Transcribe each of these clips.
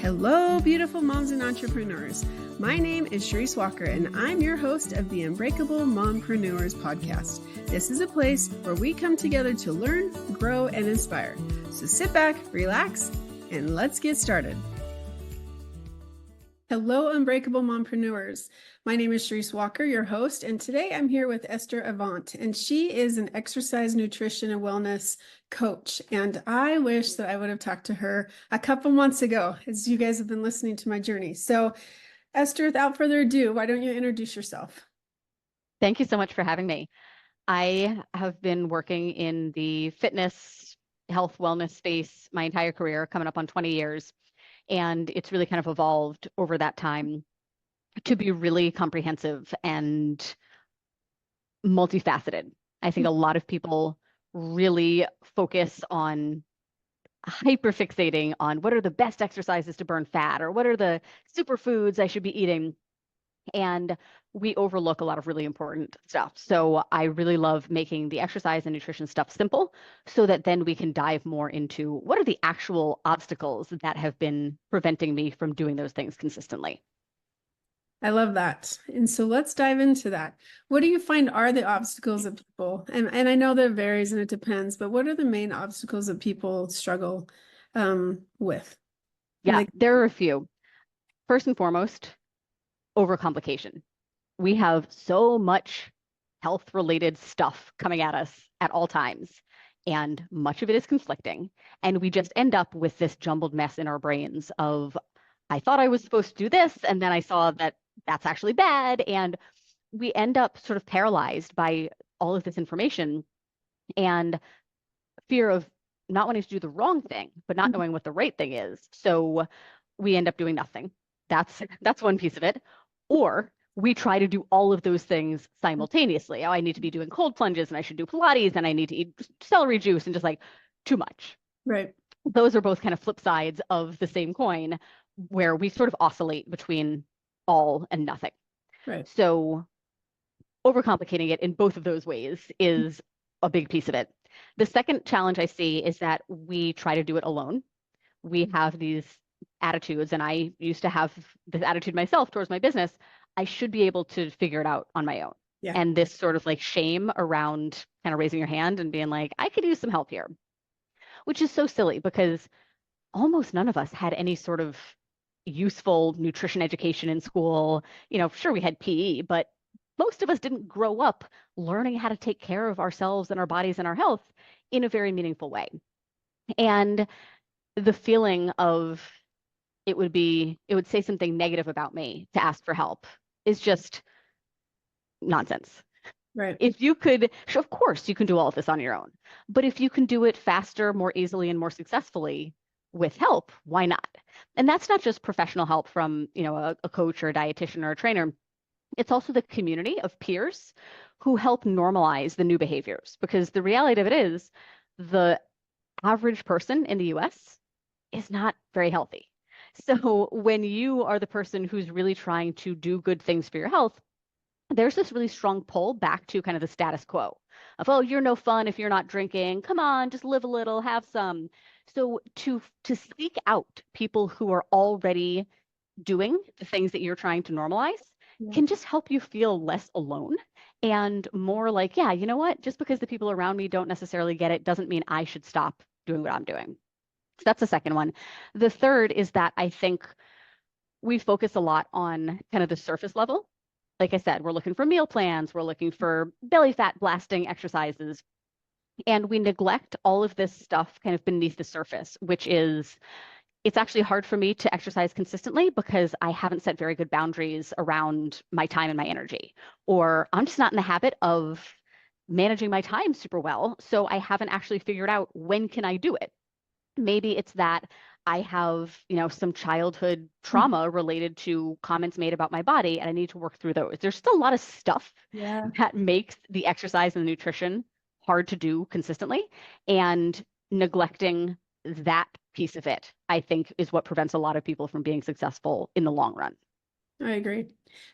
Hello, beautiful moms and entrepreneurs. My name is Sharice Walker, and I'm your host of the Unbreakable Mompreneurs podcast. This is a place where we come together to learn, grow, and inspire. So sit back, relax, and let's get started. Hello, Unbreakable Mompreneurs. My name is Sharice Walker, your host, and today I'm here with Esther Avant, and she is an exercise, nutrition, and wellness coach. And I wish that I would have talked to her a couple months ago, as you guys have been listening to my journey. So, Esther, without further ado, why don't you introduce yourself? Thank you so much for having me. I have been working in the fitness, health, wellness space my entire career, coming up on 20 years. And it's really kind of evolved over that time to be really comprehensive and multifaceted. I think a lot of people really focus on hyperfixating on what are the best exercises to burn fat or what are the superfoods I should be eating. And we overlook a lot of really important stuff. So I really love making the exercise and nutrition stuff simple so that then we can dive more into what are the actual obstacles that have been preventing me from doing those things consistently. I love that. And so let's dive into that. What do you find are the obstacles that people, and I know that it varies and it depends, but what are the main obstacles that people struggle with? Yeah, there are a few. First and foremost, overcomplication. We have so much health-related stuff coming at us at all times, and much of it is conflicting. And we just end up with this jumbled mess in our brains of, I thought I was supposed to do this, and then I saw that that's actually bad. And we end up sort of paralyzed by all of this information and fear of not wanting to do the wrong thing, but not knowing what the right thing is. So we end up doing nothing. That's one piece of it. Or we try to do all of those things simultaneously. Oh, I need to be doing cold plunges and I should do Pilates and I need to eat celery juice and just like too much. Right. Those are both kind of flip sides of the same coin where we sort of oscillate between all and nothing. Right. So overcomplicating it in both of those ways is a big piece of it. The second challenge I see is that we try to do it alone. We have these attitudes, and I used to have this attitude myself towards my business. I should be able to figure it out on my own. Yeah. And this sort of like shame around kind of raising your hand and being like, I could use some help here, which is so silly because almost none of us had any sort of useful nutrition education in school. Sure, we had PE, but most of us didn't grow up learning how to take care of ourselves and our bodies and our health in a very meaningful way. And the feeling of it would say something negative about me to ask for help is just nonsense. Right. If you could, of course, you can do all of this on your own. But if you can do it faster, more easily, and more successfully with help, why not? And that's not just professional help from, a coach or a dietitian or a trainer. It's also the community of peers who help normalize the new behaviors. Because the reality of it is the average person in the US is not very healthy. So when you are the person who's really trying to do good things for your health, there's this really strong pull back to kind of the status quo of, oh, you're no fun if you're not drinking. Come on, just live a little, have some. So to seek out people who are already doing the things that you're trying to normalize can just help you feel less alone and more like, yeah, you know what? Just because the people around me don't necessarily get it doesn't mean I should stop doing what I'm doing. So that's the second one. The third is that I think we focus a lot on kind of the surface level. Like I said, we're looking for meal plans, we're looking for belly fat blasting exercises, and we neglect all of this stuff kind of beneath the surface, which is, it's actually hard for me to exercise consistently because I haven't set very good boundaries around my time and my energy, or I'm just not in the habit of managing my time super well. So I haven't actually figured out when can I do it. Maybe it's that I have, some childhood trauma related to comments made about my body, and I need to work through those. There's still a lot of stuff that makes the exercise and the nutrition hard to do consistently, and neglecting that piece of it, I think, is what prevents a lot of people from being successful in the long run. I agree.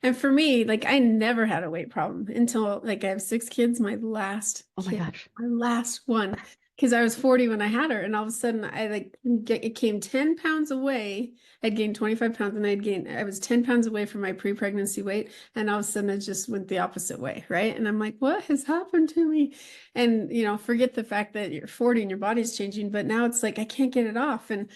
And for me, like, I never had a weight problem until, like, I have 6 kids. My last Oh my kid, gosh. my last one. because I was 40 when I had her, and all of a sudden I like it came 10 pounds away. I'd gained 25 pounds, and I was 10 pounds away from my pre-pregnancy weight, and all of a sudden it just went the opposite way, right? And I'm like, what has happened to me? And forget the fact that you're 40 and your body's changing, but now it's like I can't get it off. And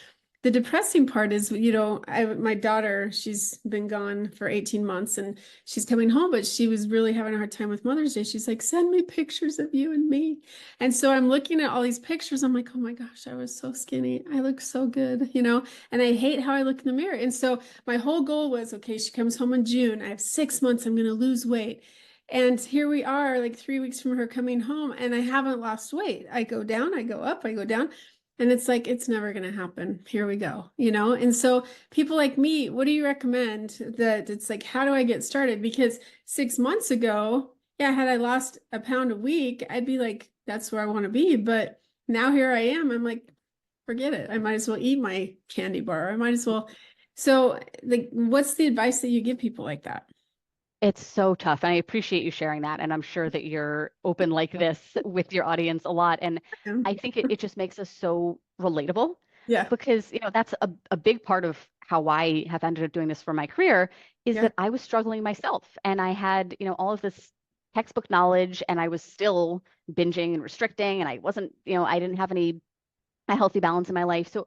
the depressing part is, my daughter, she's been gone for 18 months and she's coming home, but she was really having a hard time with Mother's Day. She's like, send me pictures of you and me. And so I'm looking at all these pictures. I'm like, oh my gosh, I was so skinny. I look so good, and I hate how I look in the mirror. And so my whole goal was, okay, she comes home in June. I have 6 months. I'm going to lose weight. And here we are, like 3 weeks from her coming home, and I haven't lost weight. I go down, I go up, I go down. And it's like, it's never going to happen. Here we go, And so people like me, what do you recommend that it's like, how do I get started? Because 6 months ago, yeah, had I lost a pound a week, I'd be like, that's where I want to be. But now here I am. I'm like, forget it. I might as well eat my candy bar. I might as well. So like, what's the advice that you give people like that? It's so tough. And I appreciate you sharing that. And I'm sure that you're open like this with your audience a lot. And Yeah. I think it just makes us so relatable Yeah. because, that's a big part of how I have ended up doing this for my career is Yeah. that I was struggling myself and I had, all of this textbook knowledge and I was still binging and restricting and I wasn't, I didn't have a healthy balance in my life. So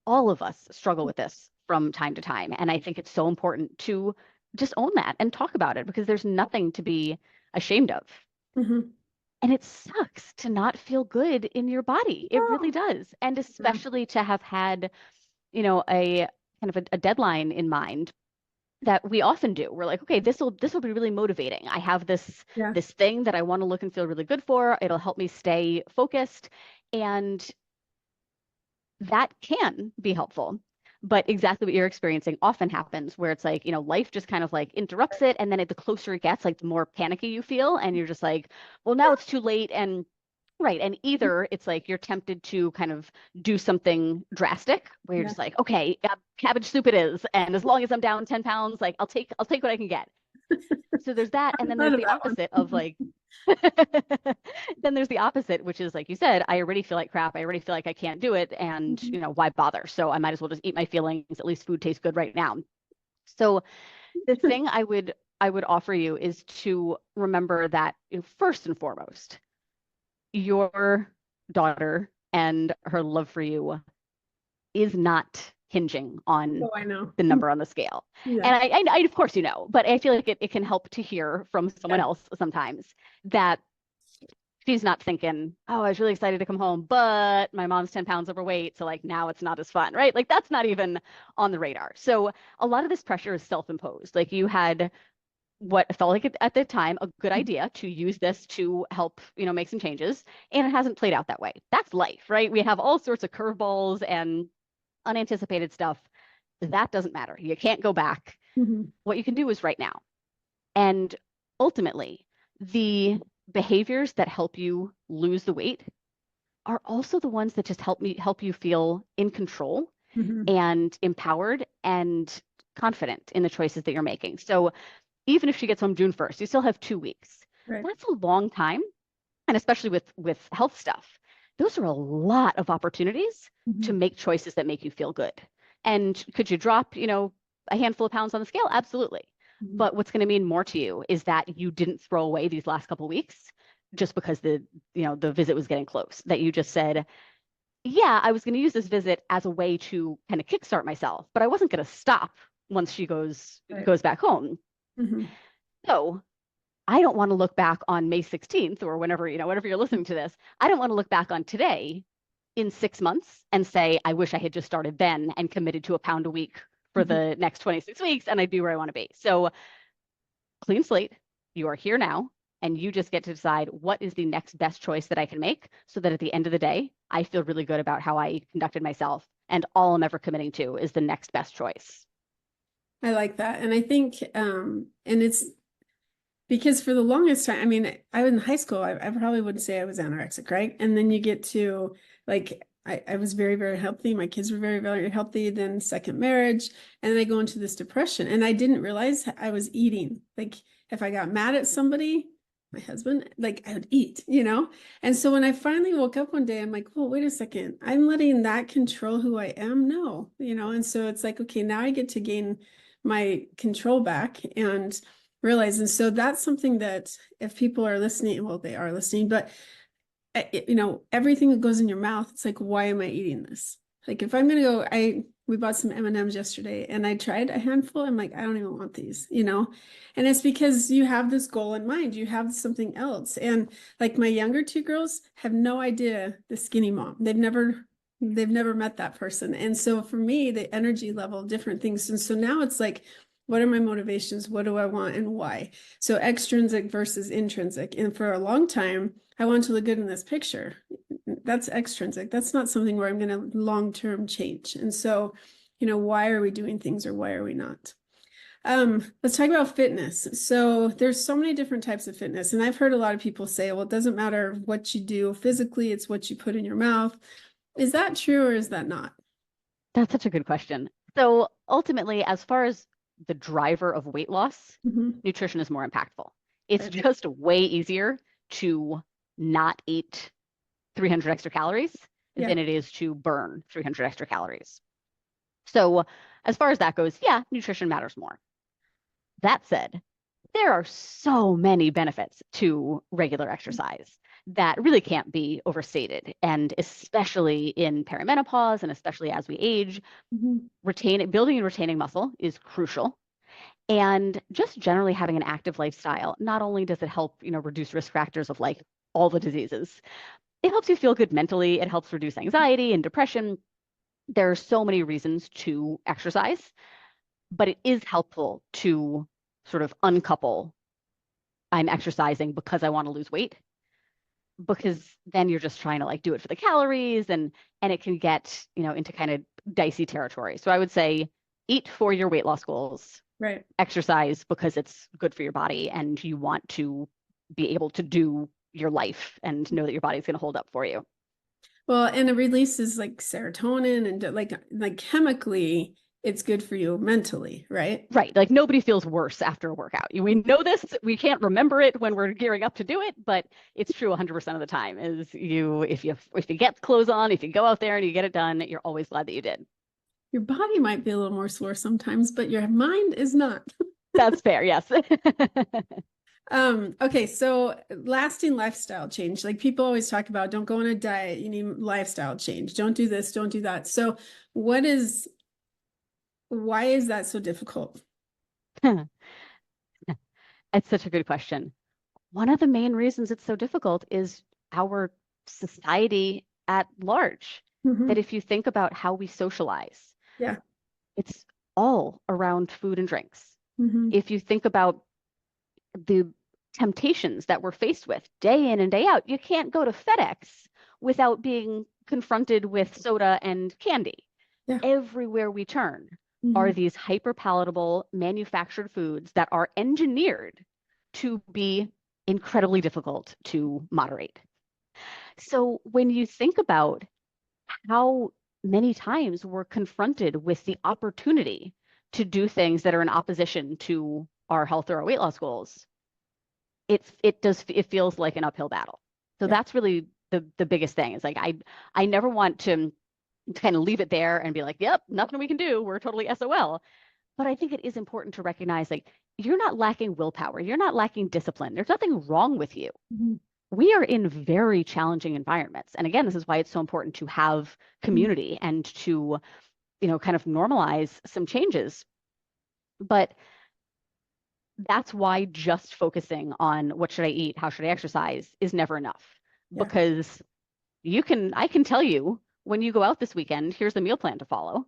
all of us struggle with this from time to time. And I think it's so important to just own that and talk about it because there's nothing to be ashamed of. Hmm. And it sucks to not feel good in your body. It really Oh, does. And yeah. especially to have had, a kind of a deadline in mind that we often do. We're like, okay, this will be really motivating. I have Yeah. this thing that I want to look and feel really good for. It'll help me stay focused. And that can be helpful. But exactly what you're experiencing often happens where it's like, life just kind of like interrupts it. And then the closer it gets, like the more panicky you feel. And you're just like, well, now it's too late. And right. And either it's like you're tempted to kind of do something drastic where you're Yeah. just like, okay, cabbage soup it is. And as long as I'm down 10 pounds, like I'll take what I can get. So there's that. And I then thought there's of the that opposite of one. like, then there's the opposite, which is like you said, I already feel like crap. I already feel like I can't do it. And, why bother? So I might as well just eat my feelings. At least food tastes good right now. So the thing I would offer you is to remember that first and foremost, your daughter and her love for you is not hinging on Oh, I know. the number on the scale. Yeah. And I of course, but I feel like it can help to hear from someone Yeah. else sometimes that she's not thinking, oh, I was really excited to come home, but my mom's 10 pounds overweight. So like now it's not as fun, right? Like that's not even on the radar. So a lot of this pressure is self-imposed. Like you had what felt like at the time a good idea to use this to help, make some changes. And it hasn't played out that way. That's life, right? We have all sorts of curveballs and unanticipated stuff. That doesn't matter. You can't go back. Mhm. What you can do is right now. And ultimately, the behaviors that help you lose the weight are also the ones that just help you feel in control Mhm. and empowered and confident in the choices that you're making. So even if she gets home June 1st, you still have 2 weeks. Right. That's a long time. And especially with health stuff, those are a lot of opportunities to Mhm. make choices that make you feel good. And could you drop, a handful of pounds on the scale? Absolutely. Mhm. But what's going to mean more to you is that you didn't throw away these last couple of weeks just because the visit was getting close. That you just said, yeah, I was going to use this visit as a way to kind of kickstart myself, but I wasn't going to stop once she goes Right. goes back home. Mhm. So I don't want to look back on May 16th or whenever, whenever you're listening to this. I don't want to look back on today in 6 months and say, I wish I had just started then and committed to a pound a week for Mhm. the next 26 weeks and I'd be where I want to be. So clean slate, you are here now, and you just get to decide what is the next best choice that I can make so that at the end of the day, I feel really good about how I conducted myself. And all I'm ever committing to is the next best choice. I like that. And I think, and it's because for the longest time, I mean, I was in high school, I probably wouldn't say I was anorexic, right? And then you get to like, I was very, very healthy. My kids were very, very healthy. Then second marriage. And then I go into this depression. And I didn't realize I was eating. Like if I got mad at somebody, my husband, like I would eat, you know? And so when I finally woke up one day, I'm like, well, wait a second, I'm letting that control who I am? No, you know? And so it's like, okay, now I get to gain my control back and realize. And so that's something that if people are listening, well, they are listening, but you know, everything that goes in your mouth, it's like, why am I eating this? Like if I'm gonna go, we bought some M&Ms yesterday and I tried a handful. I'm like, I don't even want these, you know? And it's because you have this goal in mind, you have something else. And like my younger two girls have no idea the skinny mom. They've never met that person. And so for me, the energy level, different things. And so now it's like, what are my motivations? What do I want and why? So extrinsic versus intrinsic. And for a long time, I want to look good in this picture. That's extrinsic. That's not something where I'm going to long-term change. And so, you know, why are we doing things or why are we not? Let's talk about fitness. So there's so many different types of fitness. And I've heard a lot of people say, well, it doesn't matter what you do physically, it's what you put in your mouth. Is that true or is that not? That's such a good question. So ultimately, as far as the driver of weight loss, Mhm. nutrition is more impactful. It's Right. just way easier to not eat 300 extra calories Yeah. than it is to burn 300 extra calories. So as far as that goes, yeah, nutrition matters more. That said, there are so many benefits to regular exercise that really can't be overstated. And especially in perimenopause and especially as we age, Mhm. building and retaining muscle is crucial. And just generally having an active lifestyle, not only does it help, reduce risk factors of like all the diseases, it helps you feel good mentally. It helps reduce anxiety and depression. There are so many reasons to exercise, but it is helpful to sort of uncouple I'm exercising because I want to lose weight, because then you're just trying to like do it for the calories and it can get, into kind of dicey territory. So I would say eat for your weight loss goals, Right. exercise because it's good for your body and you want to be able to do your life and know that your body's going to hold up for you. Well, and it releases like serotonin and like chemically, it's good for you mentally, right? Right. Like nobody feels worse after a workout. We know this. We can't remember it when we're gearing up to do it, but it's true 100% of the time is if you get clothes on, if you go out there and you get it done, you're always glad that you did. Your body might be a little more sore sometimes, but your mind is not. That's fair. Yes. Okay, so lasting lifestyle change. Like people always talk about, don't go on a diet, you need lifestyle change. Don't do this, don't do that. So why is that so difficult? It's such a good question. One of the main reasons it's so difficult is our society at large. That Hmm. if you think about how we socialize, Yeah. it's all around food and drinks. Hmm. If you think about the temptations that we're faced with day in and day out, you can't go to FedEx without being confronted with soda and candy. Yeah. Everywhere we turn are Hmm. these hyper palatable manufactured foods that are engineered to be incredibly difficult to moderate. So when you think about how many times we're confronted with the opportunity to do things that are in opposition to our health or our weight loss goals, it feels like an uphill battle. So Yeah. that's really the biggest thing. It's like I never want to kind of leave it there and be like, yep, nothing we can do. We're totally SOL. But I think it is important to recognize like you're not lacking willpower. You're not lacking discipline. There's nothing wrong with you. Mhm. We are in very challenging environments. And again, this is why it's so important to have community and to, kind of normalize some changes. But that's why just focusing on what should I eat, how should I exercise is never enough. Yeah. Because I can tell you when you go out this weekend, here's the meal plan to follow.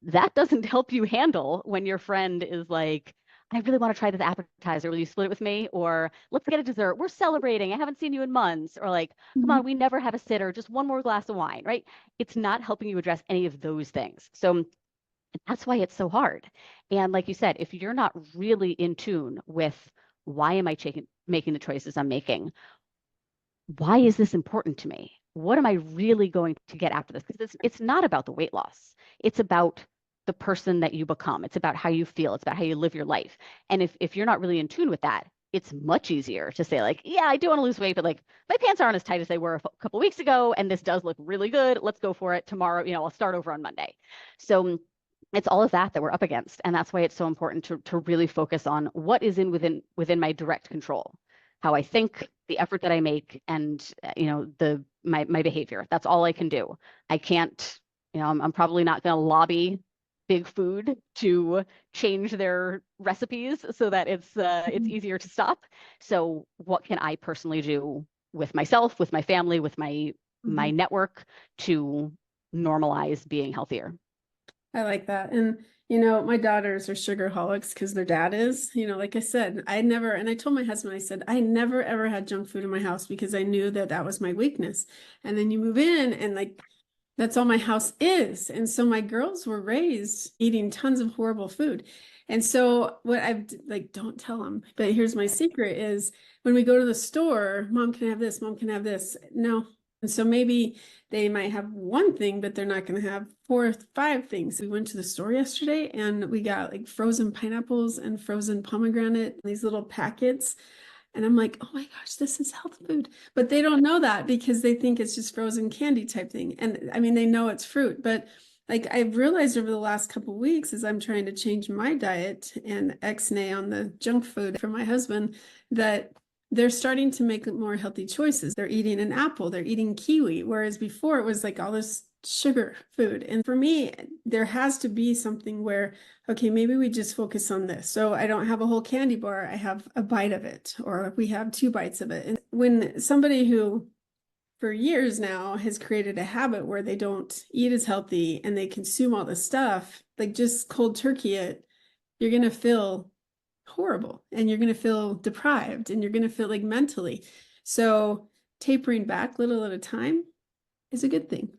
That doesn't help you handle when your friend is like, I really want to try this appetizer. Will you split it with me? Or let's get a dessert. We're celebrating. I haven't seen you in months. Or like, come Mhm. on, we never have a sitter. Just one more glass of wine, right? It's not helping you address any of those things. So that's why it's so hard. And like you said, if you're not really in tune with why am I making the choices I'm making? Why is this important to me? What am I really going to get after this? Because it's not about the weight loss. It's about the person that you become. It's about how you feel. It's about how you live your life. And if you're not really in tune with that, it's much easier to say like, yeah, I do want to lose weight, but like my pants aren't as tight as they were a couple weeks ago, and this does look really good. Let's go for it tomorrow. I'll start over on Monday. So it's all of that we're up against, and that's why it's so important to really focus on what is within my direct control, how I think, the effort that I make, and the my behavior. That's all I can do. I can't, I'm probably not going to lobby big food to change their recipes so that it's Mhm. easier to stop. So what can I personally do with myself, with my family, with my Mhm. network to normalize being healthier? I like that. And, my daughters are sugarholics because their dad is. Like I said, and I told my husband, I said, I never ever had junk food in my house because I knew that that was my weakness. And then you move in and like, that's all my house is. And so my girls were raised eating tons of horrible food. And so what I've like, don't tell them, but here's my secret is when we go to the store, mom can have this, mom can have this. No. And so maybe they might have one thing, but they're not going to have 4 or 5 things. We went to the store yesterday and we got like frozen pineapples and frozen pomegranate, these little packets. And I'm like, oh my gosh, this is health food. But they don't know that because they think it's just frozen candy type thing. And I mean, they know it's fruit, but like I've realized over the last couple of weeks as I'm trying to change my diet and ex-nay on the junk food for my husband, that they're starting to make more healthy choices. They're eating an apple, they're eating kiwi, whereas before it was like all this sugar food. And for me, there has to be something where okay, maybe we just focus on this. So I don't have a whole candy bar, I have a bite of it, or we have 2 bites of it. And when somebody who for years now has created a habit where they don't eat as healthy and they consume all this stuff, like just cold turkey it, you're going to feel horrible and you're going to feel deprived and you're going to feel like mentally. So tapering back little at a time is a good thing.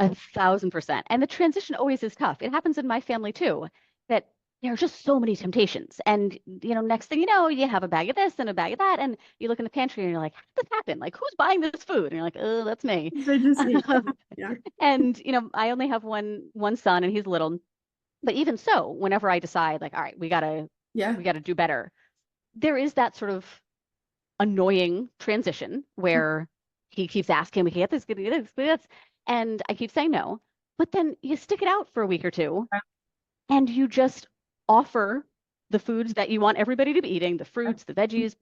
1,000%. And the transition always is tough. It happens in my family too, that there are just so many temptations. And, next thing you know, you have a bag of this and a bag of that. And you look in the pantry and you're like, how did this happen? Like, who's buying this food? And you're like, oh, that's me. They just eat. Yeah. And, I only have one son and he's little. But even so, whenever I decide, like, all right, Yeah. we gotta do better, there is that sort of annoying transition where he keeps asking, we can get this, can we get this, can we get this? And I keep saying no. But then you stick it out for a week or two and you just offer the foods that you want everybody to be eating, the fruits, the veggies.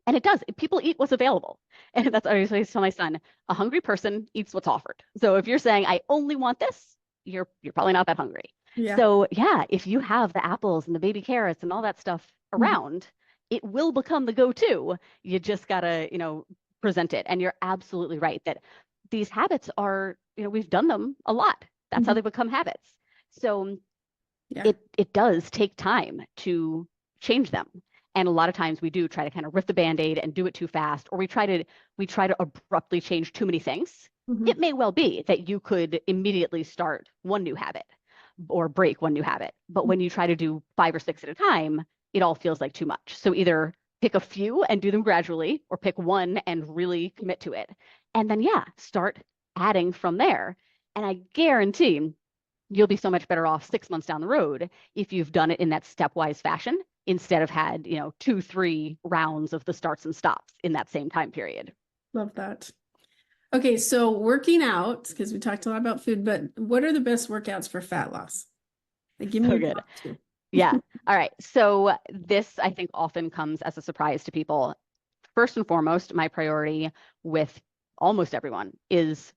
And it does. People eat what's available. And that's what I always tell my son, a hungry person eats what's offered. So if you're saying, I only want this, you're probably not that hungry. Yeah. So yeah, if you have the apples and the baby carrots and all that stuff Mhm. around, it will become the go-to. You just gotta, present it. And you're absolutely right that these habits are, we've done them a lot. That's how Mhm. they become habits. So Yeah. it does take time to change them. And a lot of times we do try to kind of rip the band-aid and do it too fast, or we try to abruptly change too many things. Mhm. It may well be that you could immediately start one new habit or break one new habit. But when you try to do 5 or 6 at a time, it all feels like too much. So either pick a few and do them gradually, or pick one and really commit to it. And then, yeah, start adding from there. And I guarantee you'll be so much better off 6 months down the road if you've done it in that stepwise fashion instead of had, 2, 3 rounds of the starts and stops in that same time period. Love that. Okay, so working out, because we talked a lot about food, but what are the best workouts for fat loss? Like, give me So your good. top two. Yeah. All right. So this I think often comes as a surprise to people. First and foremost, my priority with almost everyone is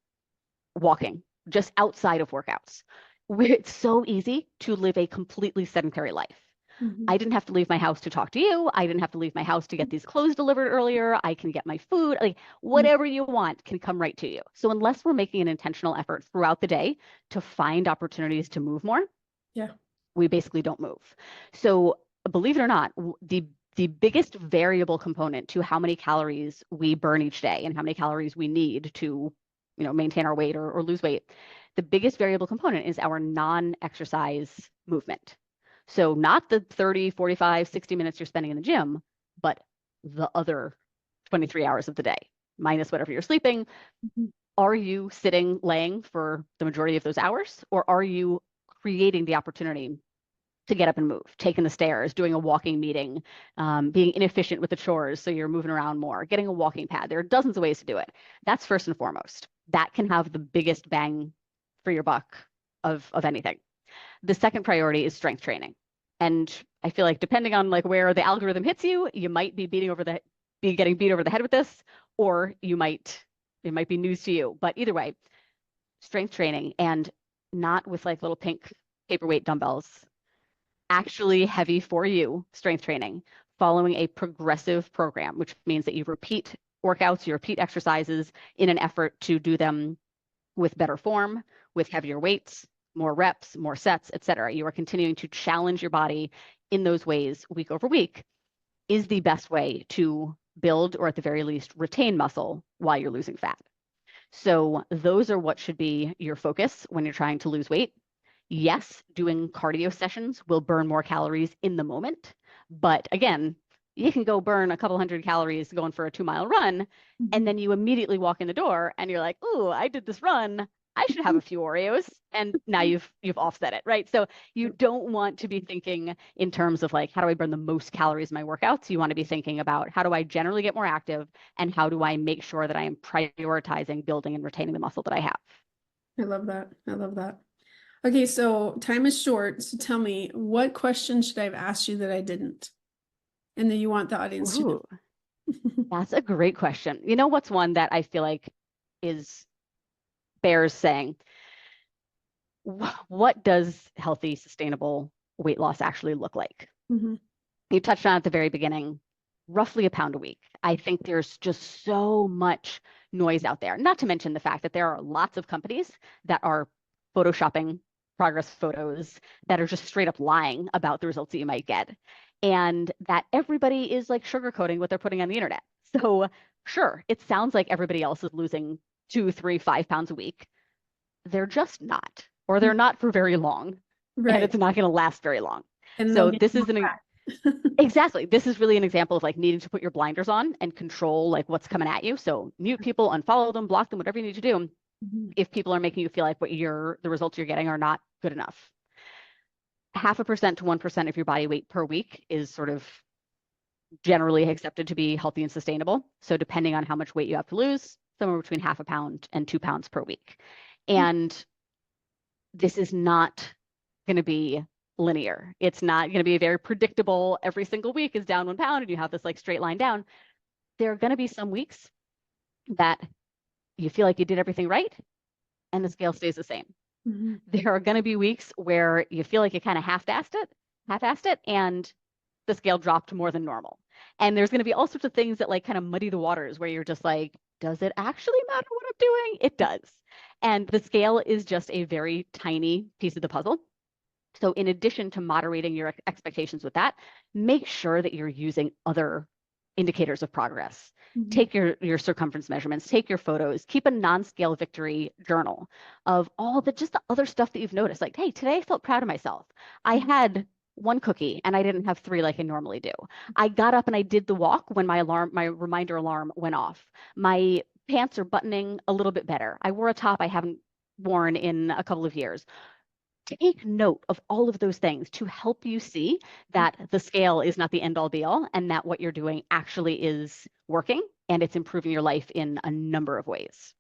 walking, just outside of workouts. It's so easy to live a completely sedentary life. Mhm. I didn't have to leave my house to talk to you. I didn't have to leave my house to get these clothes delivered earlier. I can get my food. Like whatever you want can come right to you. So unless we're making an intentional effort throughout the day to find opportunities to move more, Yeah. we basically don't move. So believe it or not, the biggest variable component to how many calories we burn each day and how many calories we need to, maintain our weight or lose weight, the biggest variable component is our non-exercise movement. So not the 30, 45, 60 minutes you're spending in the gym, but the other 23 hours of the day, minus whatever you're sleeping. Mhm. Are you sitting, laying for the majority of those hours, or are you creating the opportunity to get up and move, taking the stairs, doing a walking meeting, being inefficient with the chores so you're moving around more, getting a walking pad. There are dozens of ways to do it. That's first and foremost. That can have the biggest bang for your buck of anything. The second priority is strength training. And I feel like depending on like where the algorithm hits you, you might be getting beat over the head with this, or it might be news to you. But either way, strength training, and not with like little pink paperweight dumbbells, actually heavy for you strength training, following a progressive program, which means that you repeat workouts, you repeat exercises in an effort to do them with better form, with heavier weights, more reps, more sets, etc. You are continuing to challenge your body in those ways week over week is the best way to build, or at the very least retain, muscle while you're losing fat. So those are what should be your focus when you're trying to lose weight. Yes, doing cardio sessions will burn more calories in the moment, but again, you can go burn a couple hundred calories going for a 2-mile run, and then you immediately walk in the door and you're like, "Ooh, I did this run. I should have a few Oreos." And now you've offset it, right? So you don't want to be thinking in terms of like, how do I burn the most calories in my workouts? You want to be thinking about how do I generally get more active, and how do I make sure that I am prioritizing building and retaining the muscle that I have. I love that. I love that. Okay, so time is short. So tell me, what question should I have asked you that I didn't? And then you want the audience to know. That's a great question. You know what's one that I feel like bears saying? What does healthy, sustainable weight loss actually look like? You touched on at the very beginning, roughly a pound a week. I think there's just so much noise out there, not to mention the fact that there are lots of companies that are photoshopping progress photos, that are just straight up lying about the results that you might get, and that everybody is like sugarcoating what they're putting on the internet. So sure, it sounds like everybody else is losing 2, 3, 5 pounds a week. They're just not, or they're not for very long, and it's not going to last very long. And so this is exactly, this is really an example of like needing to put your blinders on and control like what's coming at you. So mute people, unfollow them, block them, whatever you need to do if people are making you feel like the results you're getting are not good enough. 0.5% to 1% of your body weight per week is sort of generally accepted to be healthy and sustainable. So depending on how much weight you have to lose, somewhere between 0.5 pound and 2 pounds per week. And this is not going to be linear. It's not going to be very predictable. Every single week is down 1 pound and you have this like straight line down. There are going to be some weeks that you feel like you did everything right and the scale stays the same. There are going to be weeks where you feel like you kind of half-assed it and the scale dropped more than normal. And there's going to be all sorts of things that like kind of muddy the waters where you're just like, does it actually matter what I'm doing? It does. And the scale is just a very tiny piece of the puzzle. So in addition to moderating your expectations with that, make sure that you're using other indicators of progress. Take your circumference measurements, take your photos, keep a non-scale victory journal of all the other stuff that you've noticed. Like, hey, today I felt proud of myself. I had 1 cookie and I didn't have 3 like I normally do. I got up and I did the walk when my reminder alarm went off. My pants are buttoning a little bit better. I wore a top I haven't worn in a couple of years. Take note of all of those things to help you see that the scale is not the end all be all, and that what you're doing actually is working and it's improving your life in a number of ways.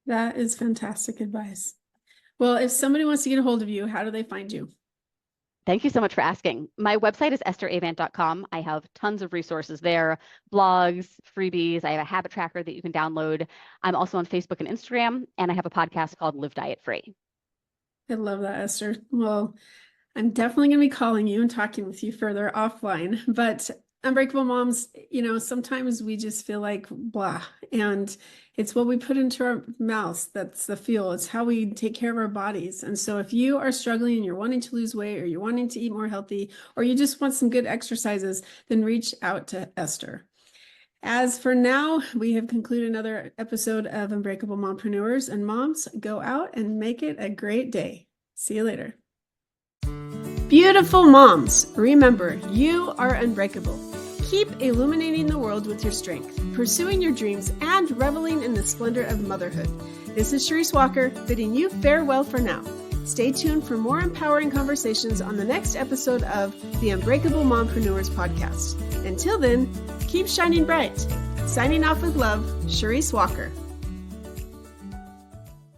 That is fantastic advice. Well, if somebody wants to get a hold of you, how do they find you? Thank you so much for asking. My website is esteravant.com. I have tons of resources there, blogs, freebies. I have a habit tracker that you can download. I'm also on Facebook and Instagram, and I have a podcast called Live Diet Free. I love that, Esther. Well, I'm definitely going to be calling you and talking with you further offline, but Unbreakable Moms, sometimes we just feel like blah, and it's what we put into our mouths that's the fuel. It's how we take care of our bodies. And so if you are struggling and you're wanting to lose weight, or you're wanting to eat more healthy, or you just want some good exercises, then reach out to Esther. As for now, we have concluded another episode of Unbreakable Mompreneurs, and moms, go out and make it a great day. See you later. Beautiful moms, remember, you are unbreakable. Keep illuminating the world with your strength, pursuing your dreams, and reveling in the splendor of motherhood. This is Sharice Walker, bidding you farewell for now. Stay tuned for more empowering conversations on the next episode of the Unbreakable Mompreneurs podcast. Until then, keep shining bright. Signing off with love, Charisse Walker.